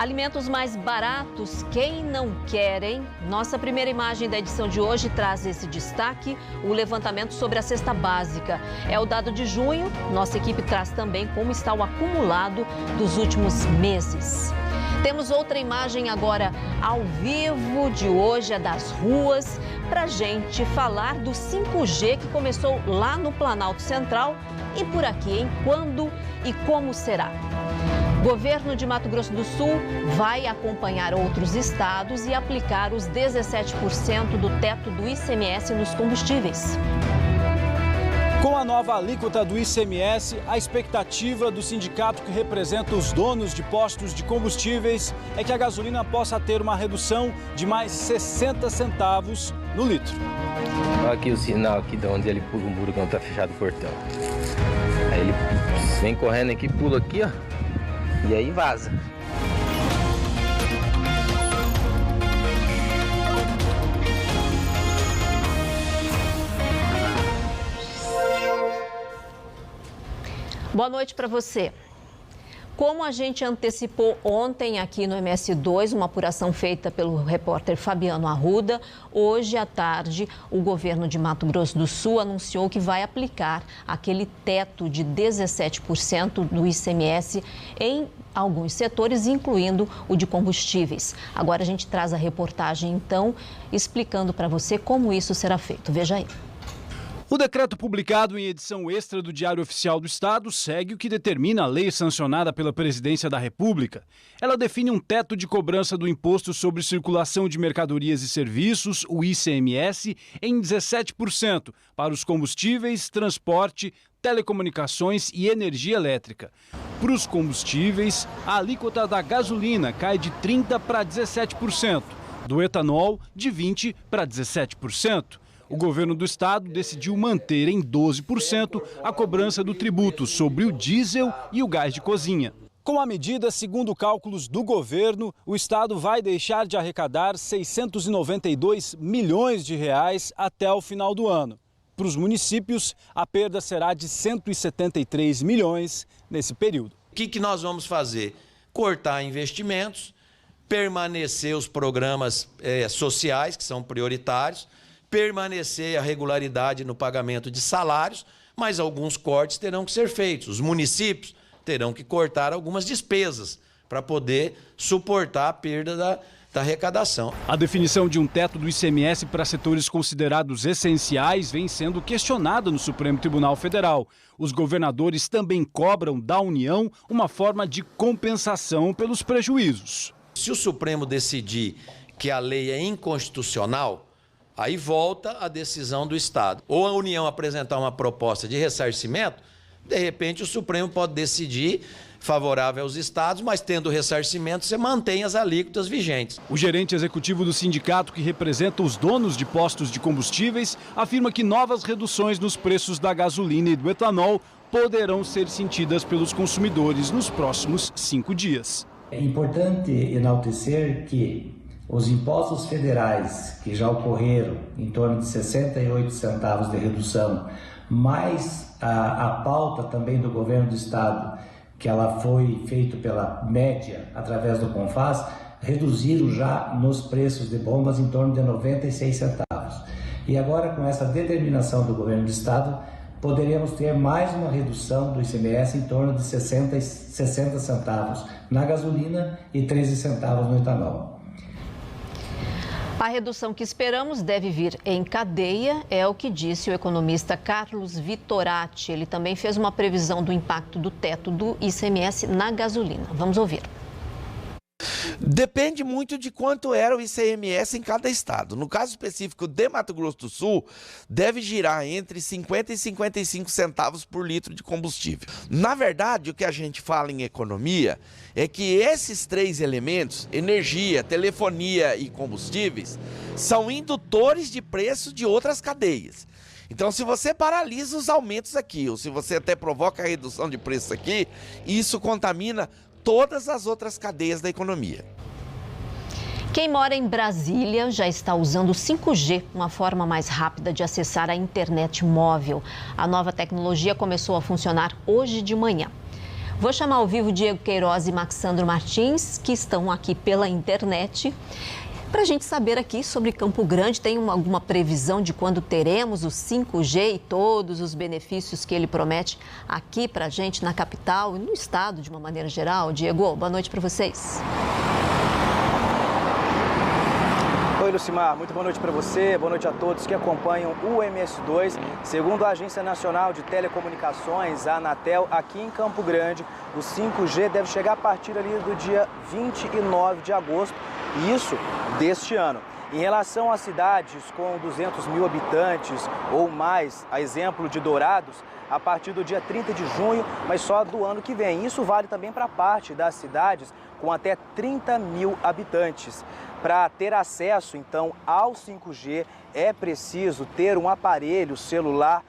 Alimentos mais baratos, quem não quer, hein? Nossa primeira imagem da edição de hoje traz esse destaque, o levantamento sobre a cesta básica. É o dado de junho, nossa equipe traz também como está o acumulado dos últimos meses. Temos outra imagem agora ao vivo de hoje, é das ruas, para gente falar do 5G que começou lá no Planalto Central e por aqui, hein? Quando e como será? Governo de Mato Grosso do Sul vai acompanhar outros estados e aplicar os 17% do teto do ICMS nos combustíveis. Com a nova alíquota do ICMS, a expectativa do sindicato que representa os donos de postos de combustíveis é que a gasolina possa ter uma redução de mais 60 centavos no litro. Olha aqui o sinal aqui de onde ele pula um muro quando está fechado o portão. Aí ele vem correndo aqui, pula aqui, ó. E aí vaza. Boa noite para você. Como a gente antecipou ontem aqui no MS2, uma apuração feita pelo repórter Fabiano Arruda, hoje à tarde o governo de Mato Grosso do Sul anunciou que vai aplicar aquele teto de 17% do ICMS em alguns setores, incluindo o de combustíveis. Agora a gente traz a reportagem, então, explicando para você como isso será feito. Veja aí. O decreto publicado em edição extra do Diário Oficial do Estado segue o que determina a lei sancionada pela Presidência da República. Ela define um teto de cobrança do Imposto sobre Circulação de Mercadorias e Serviços, o ICMS, em 17% para os combustíveis, transporte, telecomunicações e energia elétrica. Para os combustíveis, a alíquota da gasolina cai de 30% para 17%, do etanol de 20% para 17%. O governo do estado decidiu manter em 12% a cobrança do tributo sobre o diesel e o gás de cozinha. Com a medida, segundo cálculos do governo, o estado vai deixar de arrecadar 692 milhões de reais até o final do ano. Para os municípios, a perda será de 173 milhões nesse período. O que nós vamos fazer? Cortar investimentos, permanecer os programas sociais, que são prioritários, permanecer a regularidade no pagamento de salários, mas alguns cortes terão que ser feitos. Os municípios terão que cortar algumas despesas para poder suportar a perda da arrecadação. A definição de um teto do ICMS para setores considerados essenciais vem sendo questionada no Supremo Tribunal Federal. Os governadores também cobram da União uma forma de compensação pelos prejuízos. Se o Supremo decidir que a lei é inconstitucional, aí volta a decisão do Estado. Ou a União apresentar uma proposta de ressarcimento, de repente o Supremo pode decidir favorável aos estados, mas tendo ressarcimento, você mantém as alíquotas vigentes. O gerente executivo do sindicato que representa os donos de postos de combustíveis afirma que novas reduções nos preços da gasolina e do etanol poderão ser sentidas pelos consumidores nos próximos 5 dias. É importante enaltecer que os impostos federais que já ocorreram em torno de 68 centavos de redução, mais a pauta também do governo do estado, que ela foi feita pela média através do CONFAS, reduziram já nos preços de bombas em torno de 96 centavos. E agora, com essa determinação do governo do estado, poderíamos ter mais uma redução do ICMS em torno de 60 centavos na gasolina e 13 centavos no etanol. A redução que esperamos deve vir em cadeia, é o que disse o economista Carlos Vitorati. Ele também fez uma previsão do impacto do teto do ICMS na gasolina. Vamos ouvir. Depende muito de quanto era o ICMS em cada estado. No caso específico de Mato Grosso do Sul, deve girar entre 50 e 55 centavos por litro de combustível. Na verdade, o que a gente fala em economia é que esses 3 elementos, energia, telefonia e combustíveis, são indutores de preço de outras cadeias. Então, se você paralisa os aumentos aqui, ou se você até provoca a redução de preço aqui, isso contamina todas as outras cadeias da economia. Quem mora em Brasília já está usando o 5G, uma forma mais rápida de acessar a internet móvel. A nova tecnologia começou a funcionar hoje de manhã. Vou chamar ao vivo Diego Queiroz e Maxandro Martins, que estão aqui pela internet, para a gente saber aqui sobre Campo Grande. Tem alguma previsão de quando teremos o 5G e todos os benefícios que ele promete aqui para a gente na capital e no estado de uma maneira geral? Diego, boa noite para vocês. Oi, Lucimar, muito boa noite para você, boa noite a todos que acompanham o MS2. Segundo a Agência Nacional de Telecomunicações, a Anatel, aqui em Campo Grande, o 5G deve chegar a partir ali do dia 29 de agosto, isso deste ano. Em relação às cidades com 200 mil habitantes ou mais, a exemplo de Dourados, a partir do dia 30 de junho, mas só do ano que vem. Isso vale também para parte das cidades com até 30 mil habitantes. Para ter acesso, então, ao 5G, é preciso ter um aparelho celular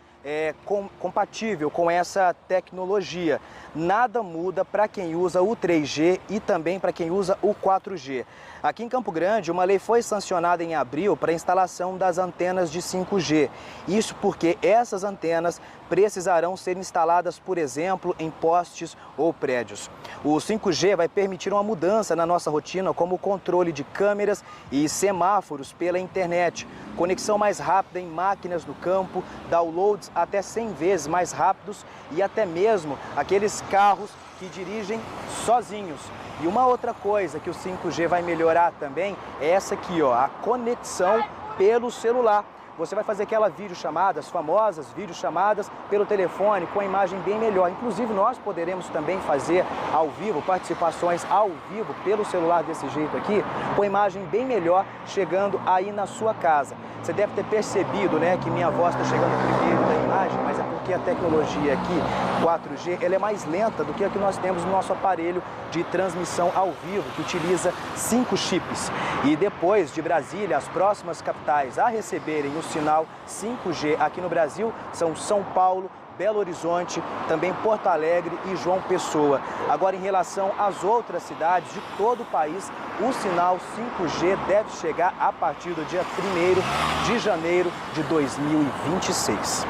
compatível com essa tecnologia. Nada muda para quem usa o 3G e também para quem usa o 4G. Aqui em Campo Grande, uma lei foi sancionada em abril para a instalação das antenas de 5G. Isso porque essas antenas precisarão ser instaladas, por exemplo, em postes ou prédios. O 5G vai permitir uma mudança na nossa rotina, como o controle de câmeras e semáforos pela internet, conexão mais rápida em máquinas no campo, downloads até 100 vezes mais rápidos e até mesmo aqueles carros que dirigem sozinhos. E uma outra coisa que o 5G vai melhorar também é essa aqui, ó, a conexão pelo celular. Você vai fazer aquela videochamada, as famosas videochamadas pelo telefone com a imagem bem melhor. Inclusive, nós poderemos também fazer ao vivo, participações ao vivo pelo celular desse jeito aqui, com a imagem bem melhor chegando aí na sua casa. Você deve ter percebido, né, que minha voz está chegando primeiro da imagem, mas é porque a tecnologia aqui, 4G, ela é mais lenta do que a que nós temos no nosso aparelho de transmissão ao vivo, que utiliza 5 chips. E depois de Brasília, as próximas capitais a receberem o sinal 5G aqui no Brasil são São Paulo, Belo Horizonte, também Porto Alegre e João Pessoa. Agora, em relação às outras cidades de todo o país, o sinal 5G deve chegar a partir do dia 1º de janeiro de 2026.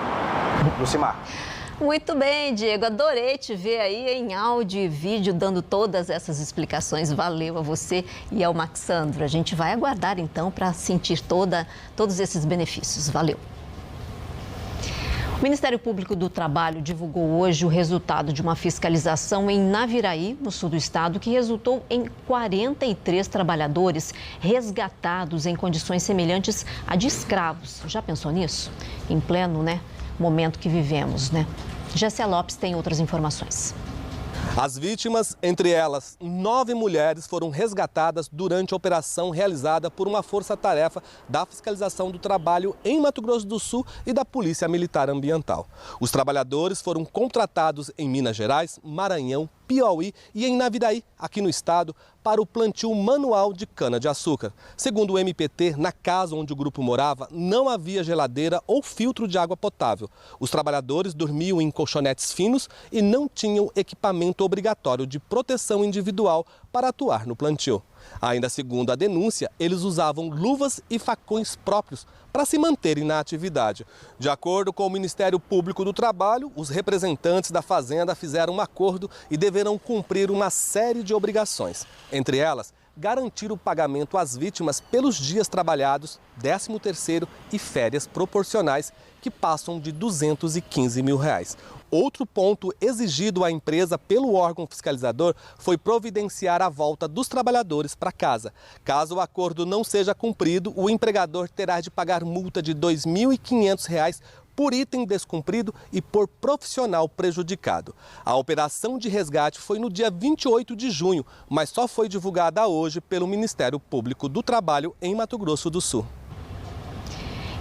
Lucimar. Muito bem, Diego. Adorei te ver aí em áudio e vídeo dando todas essas explicações. Valeu a você e ao Maxandro. A gente vai aguardar então para sentir todos esses benefícios. Valeu. O Ministério Público do Trabalho divulgou hoje o resultado de uma fiscalização em Naviraí, no sul do estado, que resultou em 43 trabalhadores resgatados em condições semelhantes a de escravos. Já pensou nisso? Em pleno, momento que vivemos, Gessia Lopes tem outras informações. As vítimas, entre elas 9 mulheres, foram resgatadas durante a operação realizada por uma força-tarefa da Fiscalização do Trabalho em Mato Grosso do Sul e da Polícia Militar Ambiental. Os trabalhadores foram contratados em Minas Gerais, Maranhão, Piauí e em Naviraí, aqui no estado, para o plantio manual de cana-de-açúcar. Segundo o MPT, na casa onde o grupo morava, não havia geladeira ou filtro de água potável. Os trabalhadores dormiam em colchonetes finos e não tinham equipamento obrigatório de proteção individual para atuar no plantio. Ainda segundo a denúncia, eles usavam luvas e facões próprios para se manterem na atividade. De acordo com o Ministério Público do Trabalho, os representantes da fazenda fizeram um acordo e deverão cumprir uma série de obrigações. Entre elas, garantir o pagamento às vítimas pelos dias trabalhados, 13º e férias proporcionais, que passam de R$ 215 mil. Outro ponto exigido à empresa pelo órgão fiscalizador foi providenciar a volta dos trabalhadores para casa. Caso o acordo não seja cumprido, o empregador terá de pagar multa de R$ 2.500 por item descumprido e por profissional prejudicado. A operação de resgate foi no dia 28 de junho, mas só foi divulgada hoje pelo Ministério Público do Trabalho em Mato Grosso do Sul.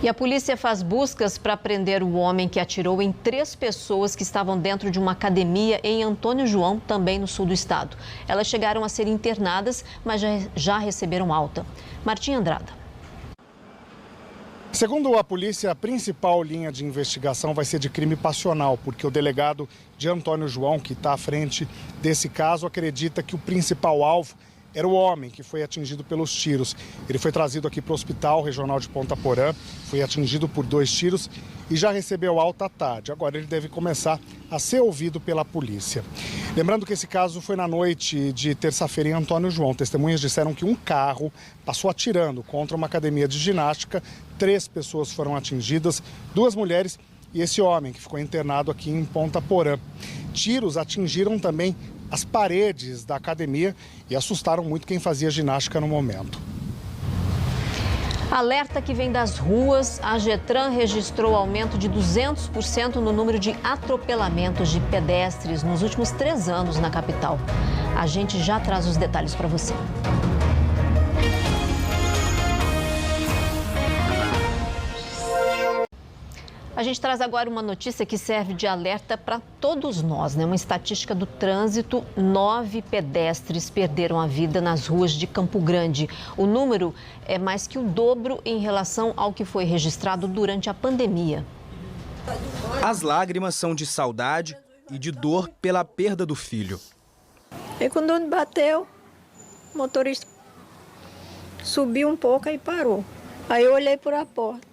E a polícia faz buscas para prender o homem que atirou em 3 pessoas que estavam dentro de uma academia em Antônio João, também no sul do estado. Elas chegaram a ser internadas, mas já receberam alta. Martim Andrada. Segundo a polícia, a principal linha de investigação vai ser de crime passional, porque o delegado de Antônio João, que está à frente desse caso, acredita que o principal alvo era o homem que foi atingido pelos tiros. Ele foi trazido aqui para o Hospital Regional de Ponta Porã, foi atingido por 2 tiros e já recebeu alta à tarde. Agora ele deve começar a ser ouvido pela polícia. Lembrando que esse caso foi na noite de terça-feira em Antônio João. Testemunhas disseram que um carro passou atirando contra uma academia de ginástica. 3 pessoas foram atingidas, 2 mulheres e esse homem que ficou internado aqui em Ponta Porã. Tiros atingiram também as paredes da academia e assustaram muito quem fazia ginástica no momento. Alerta que vem das ruas, a Getran registrou aumento de 200% no número de atropelamentos de pedestres nos últimos 3 anos na capital. A gente já traz os detalhes para você. A gente traz agora uma notícia que serve de alerta para todos nós, né? Uma estatística do trânsito: 9 pedestres perderam a vida nas ruas de Campo Grande. O número é mais que o dobro em relação ao que foi registrado durante a pandemia. As lágrimas são de saudade e de dor pela perda do filho. E quando ele bateu, o motorista subiu um pouco e parou. Aí eu olhei por a porta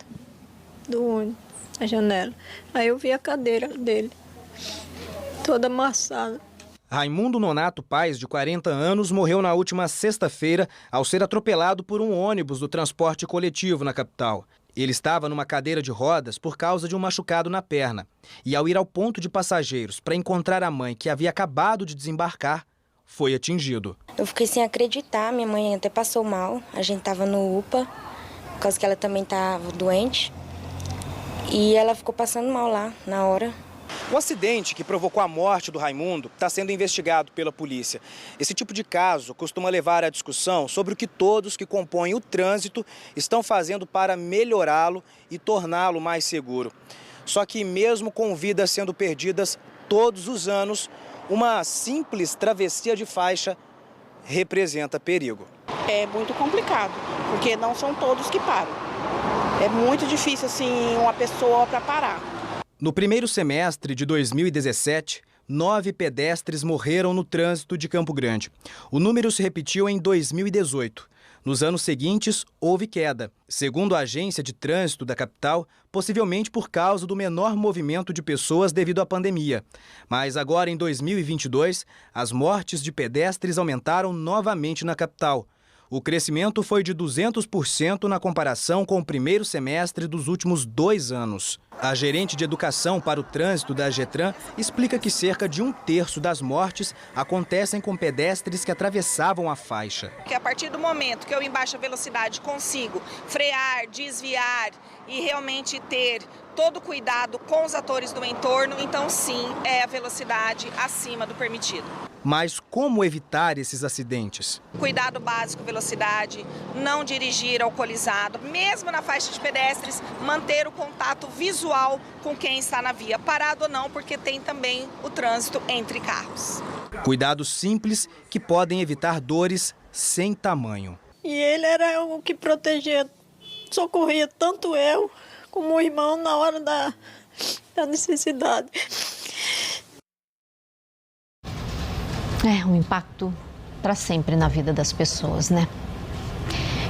do ônibus, a janela. Aí eu vi a cadeira dele, toda amassada. Raimundo Nonato Paes, de 40 anos, morreu na última sexta-feira ao ser atropelado por um ônibus do transporte coletivo na capital. Ele estava numa cadeira de rodas por causa de um machucado na perna. E ao ir ao ponto de passageiros para encontrar a mãe, que havia acabado de desembarcar, foi atingido. Eu fiquei sem acreditar, minha mãe até passou mal. A gente estava no UPA, por causa que ela também estava doente. E ela ficou passando mal lá, na hora. O acidente que provocou a morte do Raimundo está sendo investigado pela polícia. Esse tipo de caso costuma levar à discussão sobre o que todos que compõem o trânsito estão fazendo para melhorá-lo e torná-lo mais seguro. Só que mesmo com vidas sendo perdidas todos os anos, uma simples travessia de faixa representa perigo. É muito complicado, porque não são todos que param. É muito difícil, assim, uma pessoa para parar. No primeiro semestre de 2017, 9 pedestres morreram no trânsito de Campo Grande. O número se repetiu em 2018. Nos anos seguintes, houve queda. Segundo a agência de trânsito da capital, possivelmente por causa do menor movimento de pessoas devido à pandemia. Mas agora, em 2022, as mortes de pedestres aumentaram novamente na capital. O crescimento foi de 200% na comparação com o primeiro semestre dos últimos 2 anos. A gerente de educação para o trânsito da Getran explica que cerca de 1/3 das mortes acontecem com pedestres que atravessavam a faixa. Que a partir do momento que eu em baixa velocidade consigo frear, desviar e realmente ter todo cuidado com os atores do entorno, então sim, é a velocidade acima do permitido. Mas como evitar esses acidentes? Cuidado básico, velocidade, não dirigir alcoolizado, mesmo na faixa de pedestres, manter o contato visual com quem está na via, parado ou não, porque tem também o trânsito entre carros. Cuidados simples que podem evitar dores sem tamanho. E ele era o que protegia, socorria tanto eu como o irmão na hora da necessidade. É um impacto para sempre na vida das pessoas, né?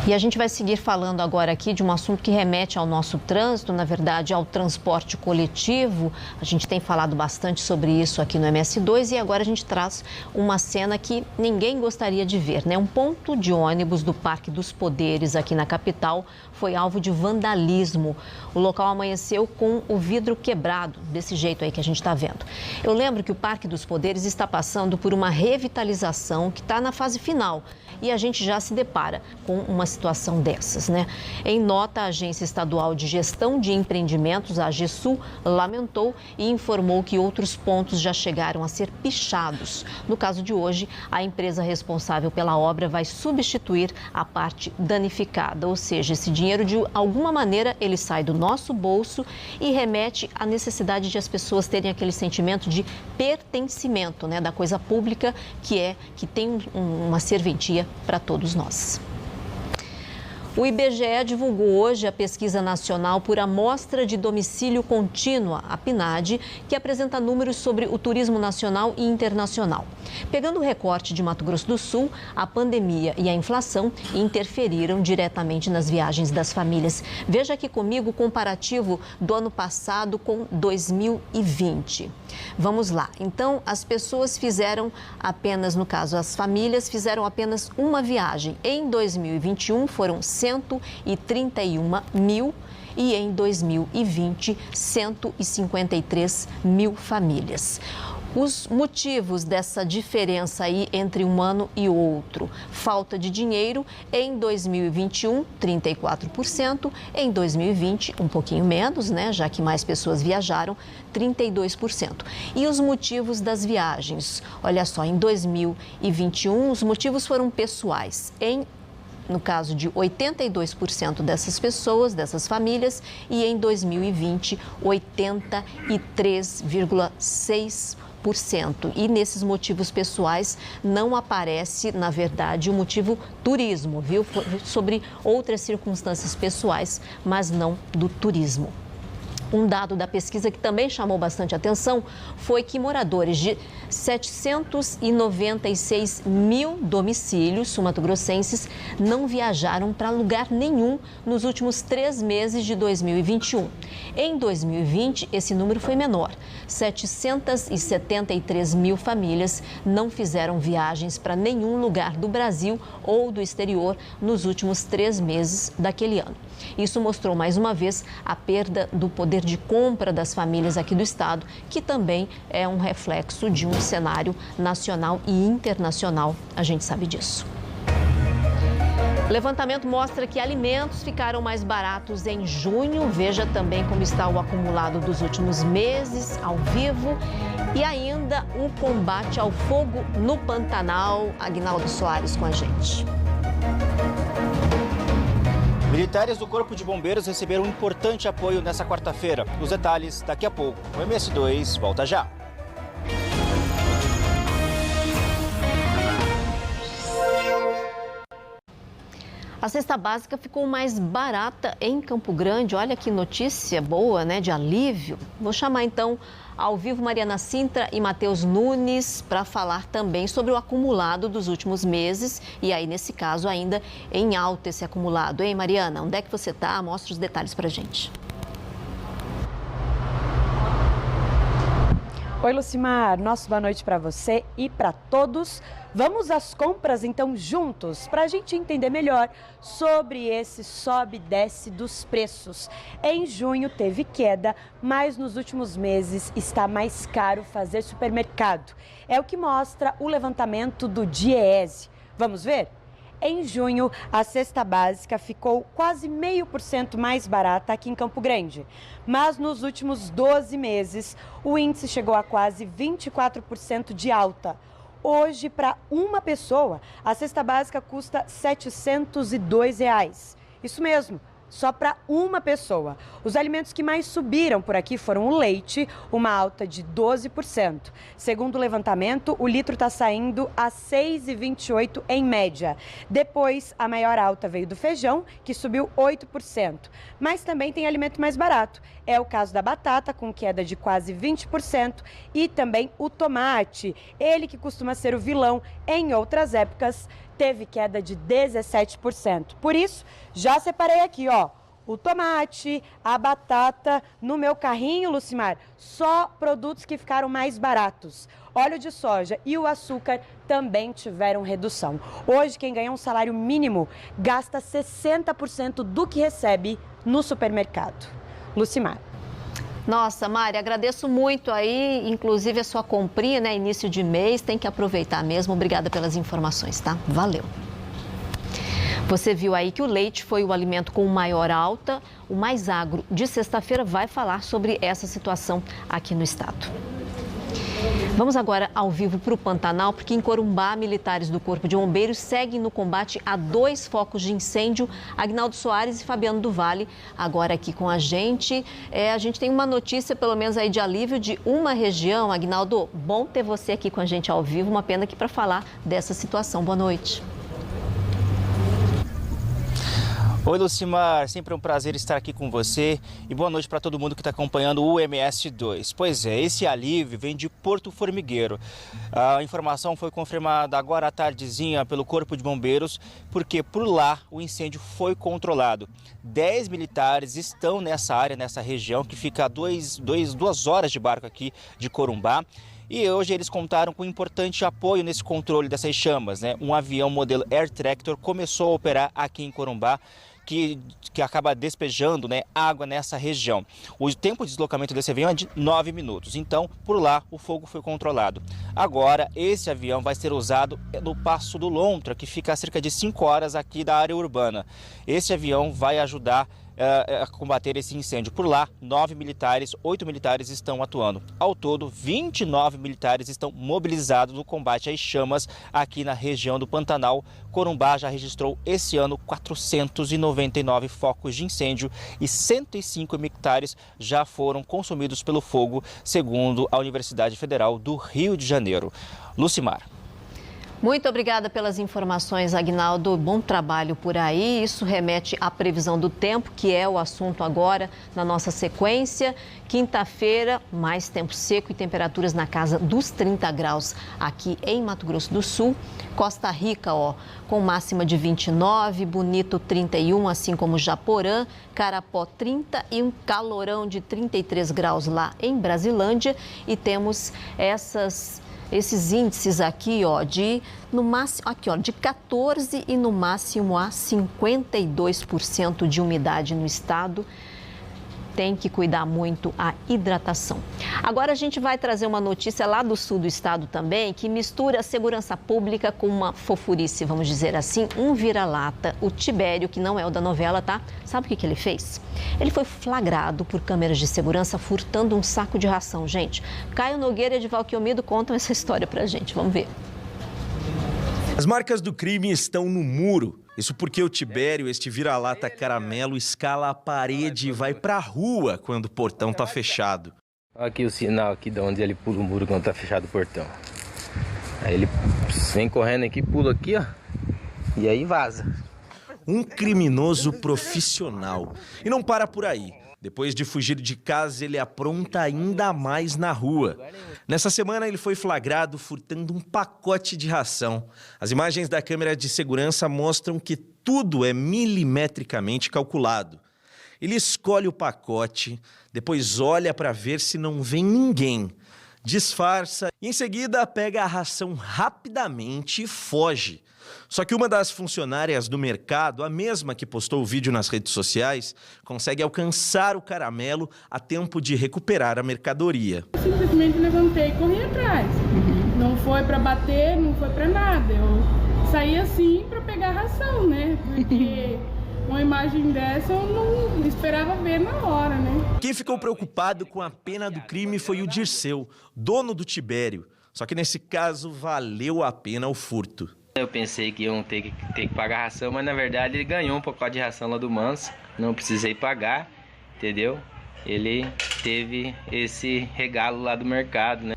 E a gente vai seguir falando agora aqui de um assunto que remete ao nosso trânsito, na verdade, ao transporte coletivo. A gente tem falado bastante sobre isso aqui no MS2 e agora a gente traz uma cena que ninguém gostaria de ver, né? Um ponto de ônibus do Parque dos Poderes aqui na capital foi alvo de vandalismo. O local amanheceu com o vidro quebrado, desse jeito aí que a gente está vendo. Eu lembro que o Parque dos Poderes está passando por uma revitalização que está na fase final. E a gente já se depara com uma situação dessas, né? Em nota, a Agência Estadual de Gestão de Empreendimentos, a AGESU, lamentou e informou que outros pontos já chegaram a ser pichados. No caso de hoje, a empresa responsável pela obra vai substituir a parte danificada, ou seja, esse dinheiro de alguma maneira ele sai do nosso bolso e remete à necessidade de as pessoas terem aquele sentimento de pertencimento, né, da coisa pública que tem uma serventia para todos nós. O IBGE divulgou hoje a Pesquisa Nacional por Amostra de Domicílio Contínua, a PNAD, que apresenta números sobre o turismo nacional e internacional. Pegando o recorte de Mato Grosso do Sul, a pandemia e a inflação interferiram diretamente nas viagens das famílias. Veja aqui comigo o comparativo do ano passado com 2020. Vamos lá. Então, as pessoas fizeram apenas, no caso, as famílias fizeram apenas uma viagem. Em 2021 foram 131 mil e em 2020, 153 mil famílias. Os motivos dessa diferença aí entre um ano e outro: falta de dinheiro em 2021, 34%, em 2020, um pouquinho menos, né, já que mais pessoas viajaram, 32%. E os motivos das viagens? Olha só, em 2021, os motivos foram pessoais, no caso de 82% dessas pessoas, dessas famílias, e em 2020, 83,6%. E nesses motivos pessoais não aparece, na verdade, o motivo turismo, viu? Sobre outras circunstâncias pessoais, mas não do turismo. Um dado da pesquisa que também chamou bastante atenção foi que moradores de 796 mil domicílios sul-mato-grossenses não viajaram para lugar nenhum nos últimos 3 meses de 2021. Em 2020, esse número foi menor. 773 mil famílias não fizeram viagens para nenhum lugar do Brasil ou do exterior nos últimos 3 meses daquele ano. Isso mostrou mais uma vez a perda do poder de compra das famílias aqui do estado, que também é um reflexo de um cenário nacional e internacional, a gente sabe disso. O levantamento mostra que alimentos ficaram mais baratos em junho. Veja também como está o acumulado dos últimos meses, ao vivo. E ainda o combate ao fogo no Pantanal. Aguinaldo Soares com a gente. Militares do Corpo de Bombeiros receberam um importante apoio nessa quarta-feira. Os detalhes daqui a pouco. O MS2 volta já. A cesta básica ficou mais barata em Campo Grande. Olha que notícia boa, né? De alívio. Vou chamar então ao vivo Mariana Sintra e Matheus Nunes para falar também sobre o acumulado dos últimos meses. E aí, nesse caso, ainda em alta esse acumulado. Hein, Mariana? Onde é que você está? Mostra os detalhes para a gente. Oi, Lucimar. Nossa boa noite para você e para todos. Vamos às compras, então, juntos, para a gente entender melhor sobre esse sobe e desce dos preços. Em junho teve queda, mas nos últimos meses está mais caro fazer supermercado. É o que mostra o levantamento do DIEESE. Vamos ver? Em junho, a cesta básica ficou quase 0,5% mais barata aqui em Campo Grande. Mas nos últimos 12 meses, o índice chegou a quase 24% de alta. Hoje, para uma pessoa, a cesta básica custa R$ 702. Isso mesmo, só para uma pessoa. Os alimentos que mais subiram por aqui foram o leite, uma alta de 12%. Segundo o levantamento, o litro está saindo a R$ 6,28 em média. Depois, a maior alta veio do feijão, que subiu 8%. Mas também tem alimento mais barato. É o caso da batata, com queda de quase 20%, e também o tomate, ele que costuma ser o vilão em outras épocas, teve queda de 17%. Por isso, já separei aqui, ó, o tomate, a batata, no meu carrinho, Lucimar, só produtos que ficaram mais baratos. Óleo de soja e o açúcar também tiveram redução. Hoje, quem ganha um salário mínimo gasta 60% do que recebe no supermercado. Lucimar. Nossa, Mari, agradeço muito aí, inclusive a sua comprinha, né? Início de mês, tem que aproveitar mesmo. Obrigada pelas informações, tá? Valeu. Você viu aí que o leite foi o alimento com maior alta. O Mais Agro de sexta-feira vai falar sobre essa situação aqui no estado. Vamos agora ao vivo para o Pantanal, porque em Corumbá, militares do Corpo de Bombeiros seguem no combate a 2 focos de incêndio. Aguinaldo Soares e Fabiano do Vale, agora aqui com a gente. A gente tem uma notícia, pelo menos aí, de alívio de uma região. Aguinaldo, bom ter você aqui com a gente ao vivo. Uma pena aqui para falar dessa situação. Boa noite. Oi, Lucimar, sempre um prazer estar aqui com você e boa noite para todo mundo que está acompanhando o MS2. Pois é, esse alívio vem de Porto Formigueiro. A informação foi confirmada agora à tardezinha pelo Corpo de Bombeiros, porque por lá o incêndio foi controlado. 10 militares estão nessa área, nessa região, que fica a 2 horas de barco aqui de Corumbá. E hoje eles contaram com importante apoio nesse controle dessas chamas, né? Um avião modelo Air Tractor começou a operar aqui em Corumbá, que acaba despejando, né, água nessa região. O tempo de deslocamento desse avião é de 9 minutos, então por lá o fogo foi controlado. Agora esse avião vai ser usado no Passo do Lontra, que fica a cerca de 5 horas aqui da área urbana. Esse avião vai ajudar a combater esse incêndio. Por lá, 9 militares, 8 militares estão atuando. Ao todo, 29 militares estão mobilizados no combate às chamas aqui na região do Pantanal. Corumbá já registrou esse ano 499 focos de incêndio e 105 hectares já foram consumidos pelo fogo, segundo a Universidade Federal do Rio de Janeiro. Lucimar. Muito obrigada pelas informações, Aguinaldo. Bom trabalho por aí. Isso remete à previsão do tempo, que é o assunto agora na nossa sequência. Quinta-feira, mais tempo seco e temperaturas na casa dos 30 graus aqui em Mato Grosso do Sul. Costa Rica, com máxima de 29, Bonito 31, assim como Japorã, Carapó 30 e um calorão de 33 graus lá em Brasilândia. E temos esses índices aqui, no máximo, de 14 e no máximo a 52% de umidade no estado. Tem que cuidar muito a hidratação. Agora a gente vai trazer uma notícia lá do sul do estado também, que mistura a segurança pública com uma fofurice, vamos dizer assim, um vira-lata, o Tibério, que não é o da novela, tá? Sabe o que ele fez? Ele foi flagrado por câmeras de segurança furtando um saco de ração, gente. Caio Nogueira e Edival Quiomido contam essa história pra gente, vamos ver. As marcas do crime estão no muro. Isso porque o Tibério, este vira-lata caramelo, escala a parede e vai pra rua quando o portão tá fechado. Olha aqui o sinal aqui de onde ele pula o muro quando tá fechado o portão. Aí ele vem correndo aqui, pula aqui, e aí vaza. Um criminoso profissional. E não para por aí. Depois de fugir de casa, ele apronta ainda mais na rua. Nessa semana, ele foi flagrado furtando um pacote de ração. As imagens da câmera de segurança mostram que tudo é milimetricamente calculado. Ele escolhe o pacote, depois olha para ver se não vem ninguém, disfarça e, em seguida, pega a ração rapidamente e foge. Só que uma das funcionárias do mercado, a mesma que postou o vídeo nas redes sociais, consegue alcançar o caramelo a tempo de recuperar a mercadoria. Eu simplesmente levantei e corri atrás. Não foi para bater, não foi para nada. Eu saí assim para pegar a ração, né? Porque uma imagem dessa eu não esperava ver na hora, né? Quem ficou preocupado com a pena do crime foi o Dirceu, dono do Tibério. Só que nesse caso valeu a pena o furto. Eu pensei que iam ter que pagar ração, mas na verdade ele ganhou um pacote de ração lá do Manso. Não precisei pagar, entendeu? Ele teve esse regalo lá do mercado, né?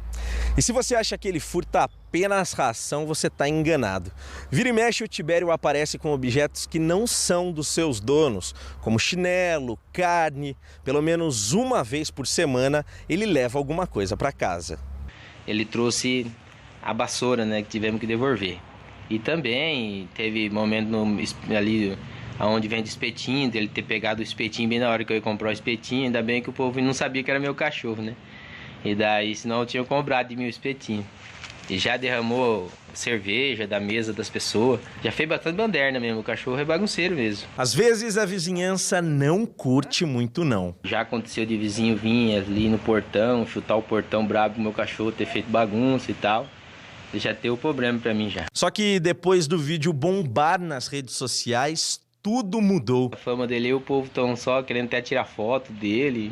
E se você acha que ele furta apenas ração, você está enganado. Vira e mexe, o Tibério aparece com objetos que não são dos seus donos, como chinelo, carne. Pelo menos uma vez por semana, ele leva alguma coisa para casa. Ele trouxe a vassoura, né, que tivemos que devolver. E também teve momento ali onde vende espetinho, dele ter pegado o espetinho bem na hora que eu ia comprar o espetinho. Ainda bem que o povo não sabia que era meu cachorro, né? E daí, senão eu tinha comprado de mim o espetinho. E já derramou cerveja da mesa das pessoas. Já fez bastante baderna mesmo, o cachorro é bagunceiro mesmo. Às vezes a vizinhança não curte muito não. Já aconteceu de vizinho vir ali no portão, chutar o portão brabo com o meu cachorro, ter feito bagunça e tal. Já teve o problema pra mim já. Só que depois do vídeo bombar nas redes sociais, tudo mudou. A fama dele, o povo tão só querendo até tirar foto dele.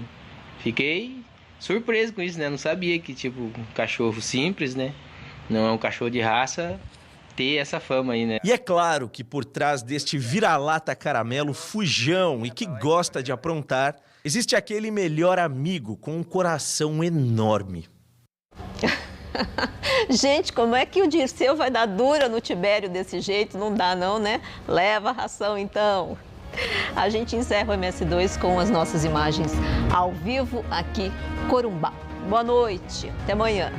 Fiquei surpreso com isso, né? Não sabia que, tipo, um cachorro simples, né? Não é um cachorro de raça, ter essa fama aí, né? E é claro que por trás deste vira-lata caramelo fujão e que gosta de aprontar, existe aquele melhor amigo com um coração enorme. Gente, como é que o Dirceu vai dar dura no Tibério desse jeito? Não dá não, né? Leva a ração então. A gente encerra o MS2 com as nossas imagens ao vivo aqui, Corumbá. Boa noite, até amanhã.